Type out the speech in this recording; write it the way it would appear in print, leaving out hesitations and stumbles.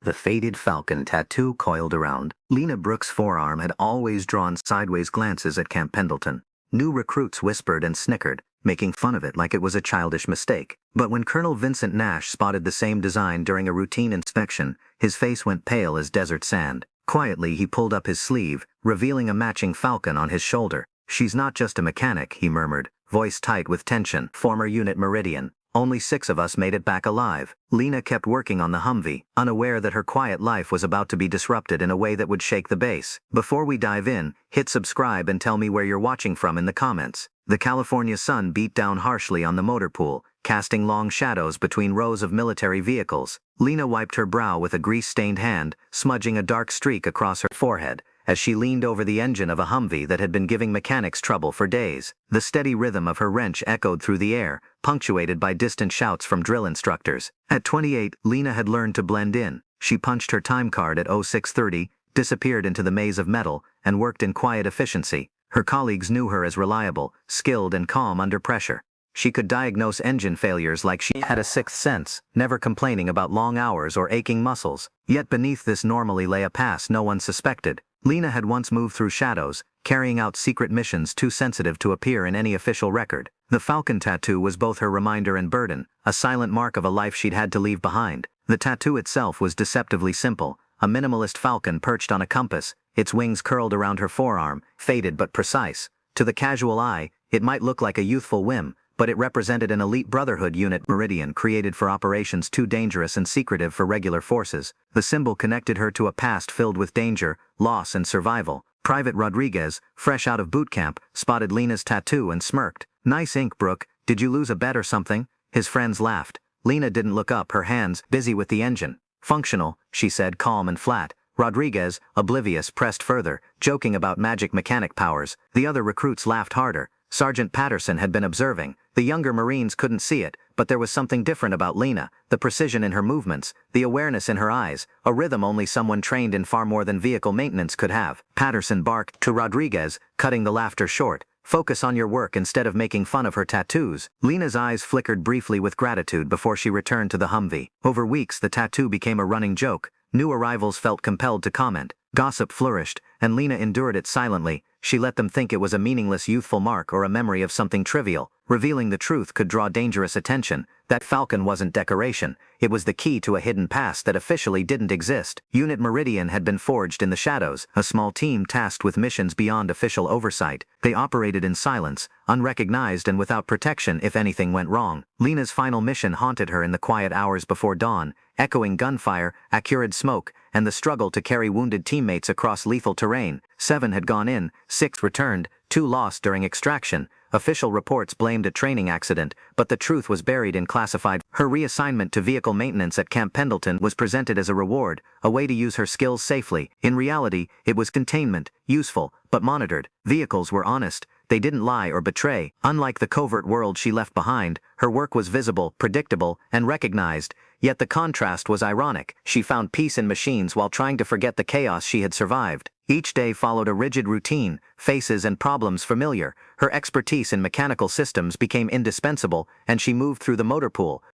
The faded Falcon tattoo coiled around. Lena Brook's forearm had always drawn sideways glances at Camp Pendleton. New recruits whispered and snickered, making fun of it like it was a childish mistake. But when Colonel Vincent Nash spotted the same design during a routine inspection, his face went pale as desert sand. Quietly, he pulled up his sleeve, revealing a matching falcon on his shoulder. "She's not just a mechanic," he murmured, voice tight with tension. "Former Unit Meridian. Only 6 of us made it back alive." Lena kept working on the Humvee, unaware that her quiet life was about to be disrupted in a way that would shake the base. Before we dive in, hit subscribe and tell me where you're watching from in the comments. The California sun beat down harshly on the motor pool, casting long shadows between rows of military vehicles. Lena wiped her brow with a grease-stained hand, smudging a dark streak across her forehead, as she leaned over the engine of a Humvee that had been giving mechanics trouble for days. The steady rhythm of her wrench echoed through the air, punctuated by distant shouts from drill instructors. At 28, Lena had learned to blend in. She punched her time card at 0630, disappeared into the maze of metal, and worked in quiet efficiency. Her colleagues knew her as reliable, skilled, and calm under pressure. She could diagnose engine failures like she had a sixth sense, never complaining about long hours or aching muscles. Yet beneath this normally lay a past no one suspected. Lena had once moved through shadows, carrying out secret missions too sensitive to appear in any official record. The Falcon tattoo was both her reminder and burden, a silent mark of a life she'd had to leave behind. The tattoo itself was deceptively simple, a minimalist falcon perched on a compass, its wings curled around her forearm, faded but precise. To the casual eye, it might look like a youthful whim, but it represented an elite brotherhood Unit Meridian created for operations too dangerous and secretive for regular forces. The symbol connected her to a past filled with danger, loss, and survival. Private Rodriguez, fresh out of boot camp, spotted Lena's tattoo and smirked. "Nice ink, Brook. Did you lose a bet or something?" His friends laughed. Lena didn't look up, her hands busy with the engine. "Functional," she said, calm and flat. Rodriguez, oblivious, pressed further, joking about magic mechanic powers. The other recruits laughed harder. Sergeant Patterson had been observing. The younger Marines couldn't see it, but there was something different about Lena, the precision in her movements, the awareness in her eyes, a rhythm only someone trained in far more than vehicle maintenance could have. Patterson barked to Rodriguez, cutting the laughter short. "Focus on your work instead of making fun of her tattoos." Lena's eyes flickered briefly with gratitude before she returned to the Humvee. Over weeks, the tattoo became a running joke. New arrivals felt compelled to comment. Gossip flourished, and Lena endured it silently. She let them think it was a meaningless youthful mark or a memory of something trivial. Revealing the truth could draw dangerous attention. That falcon wasn't decoration. It was the key to a hidden past that officially didn't exist. Unit Meridian had been forged in the shadows, a small team tasked with missions beyond official oversight. They operated in silence, unrecognized and without protection if anything went wrong. Lena's final mission haunted her in the quiet hours before dawn, echoing gunfire, acrid smoke, and the struggle to carry wounded teammates across lethal terrain. 7 had gone in, 6 returned, 2 lost during extraction. Official reports blamed a training accident, but the truth was buried in classified. Her reassignment to vehicle maintenance at Camp Pendleton was presented as a reward, a way to use her skills safely. In reality, it was containment, useful, but monitored. Vehicles were honest. They didn't lie or betray. Unlike the covert world she left behind, her work was visible, predictable, and recognized. Yet the contrast was ironic. She found peace in machines while trying to forget the chaos she had survived. Each day followed a rigid routine, faces and problems familiar. Her expertise in mechanical systems became indispensable, and she moved through the motor pool,